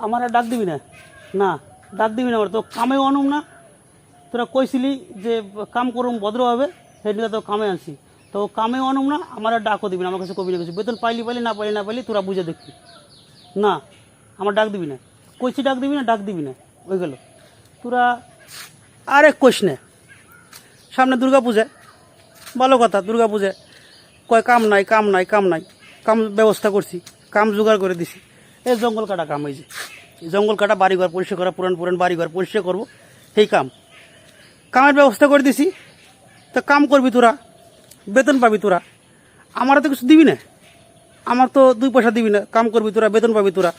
আমার ডাক দিবি না, না ডাক দিবি না, আমার তো কামেও আনুম না। তোরা কইছিলি যে কাম করুম ভদ্রভাবে, সেদিকে তো কামে আনছি, তো কামেও আনুম না, আমার ডাকও দিবি না, আমার কাছে কবি না কিছু, বেতন পাইলি পাইলি, না পাইলি না পাইলি, তোরা বুঝে দেখবি না, আমার ডাক দিবি না, কইছি ডাক দিবি না, ডাক দিবি না, ওই গেল। তোরা আরে কইস না, সামনে দুর্গা পূজায়, ভালো কথা, দুর্গা পূজায় কয় কাম নাই, কাম নাই, কাম নাই, কাম ব্যবস্থা করছি, কাম জোগাড় করে দিছি। এই জঙ্গল কাটা কাম, এই যে এই জঙ্গল কাটা, বাড়িঘর পরিষ্কার করা, পুরান পুরান বাড়িঘর পরিষ্কার করবো, সেই কাম, কামের ব্যবস্থা করে দিছি। তো কাম করবি তোরা, বেতন পাবি তোরা, আমার তো কিছু দিবি না, আমার তো 2 পয়সা দিবি না, কাম করবি তোরা, বেতন পাবি তোরা।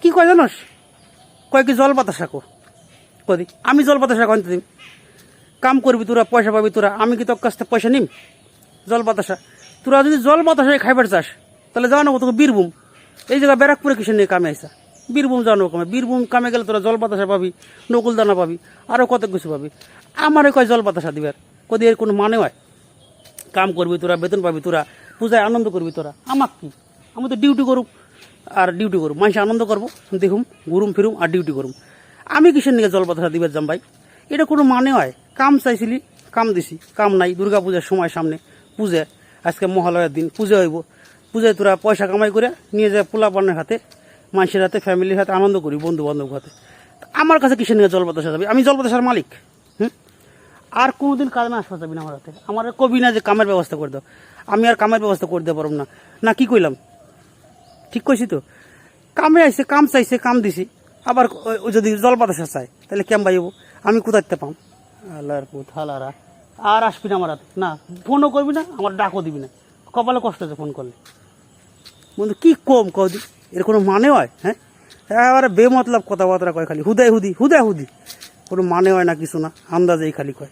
কি কয় জানোস, কয় কি জল বাতাসা কদি, আমি জল বাতাসা কয়তে দিম, কাম করবি তোরা, পয়সা পাবি তোরা, আমি কি তোর কাছ থেকে পয়সা নিম? জল বাতাসা, তোরা যদি জল বাতাসায় খাইবার চাস তাহলে যাও না তোকে বীরভূম, এই জায়গায় ব্যারাকপুরে কিসের নিয়ে কামে আইসা, বীরভূম যাও কামে, বীরভূম কামে গেলে তোরা জল বাতাসা পাবি, নকুল দানা পাবি, আরও কত কিছু পাবি। আমারও কয় জল বাতাসা দিবার, কদি এর কোনো মানে হয়? কাম করবি তোরা, বেতন পাবি তোরা, পূজায় আনন্দ করবি তোরা, আমার কি, আমি তো ডিউটি করুম আর ডিউটি করুম, মানুষ আনন্দ করবো, দেখুম ঘুরুম ফিরুম আর ডিউটি করুম, আমি কিসের নিয়ে জল বাতাসা দিবার যাম ভাই? এটা কোনো মানে হয়? কাম চাইছিলি, কাম দিছি, কাম নাই, দুর্গা পূজার সময় সামনে, পূজা আজকে মহালয়ার দিন, পূজা হইব, পূজায় তোরা পয়সা কামাই করে নিয়ে যায় পোলা পানের হাতে, মানুষের হাতে, ফ্যামিলির হাতে আনন্দ করি, বন্ধু বান্ধব হাতে। আমার কাছে কিসের নিয়ে জল বাতাসা যাবি? আমি জল বাতাসার মালিক, আর কোনোদিন কামে আসবা যাবি না আমার হাতে, আমার কবি না যে কামের ব্যবস্থা করে দাও, আমি আর কামের ব্যবস্থা করে দিতে পারব না, না কি কইলাম, ঠিক কইছি তো? কামে আইসে, কাম চাইছে, কাম দিছি, আবার যদি জল বাতাসা চাই তাহলে কেম বাইব, আমি কোথাতে পাম? আল্লাহর পুত হালারা, আর আসবি না আমার হাতে, না ফোনও করবি না, আমার ডাকও দিবি না, কপালে কষ্ট আছে ফোন করলে। বন্ধু কি কম কদি, এর কোনো মানে হয়? হ্যাঁ, এবারে বেমতলব কথাবার্তা কয়, খালি হুদাই হুদি, হুদাই হুদি, কোনো মানে হয় না, কিছু না, আন্দাজেই খালি কয়।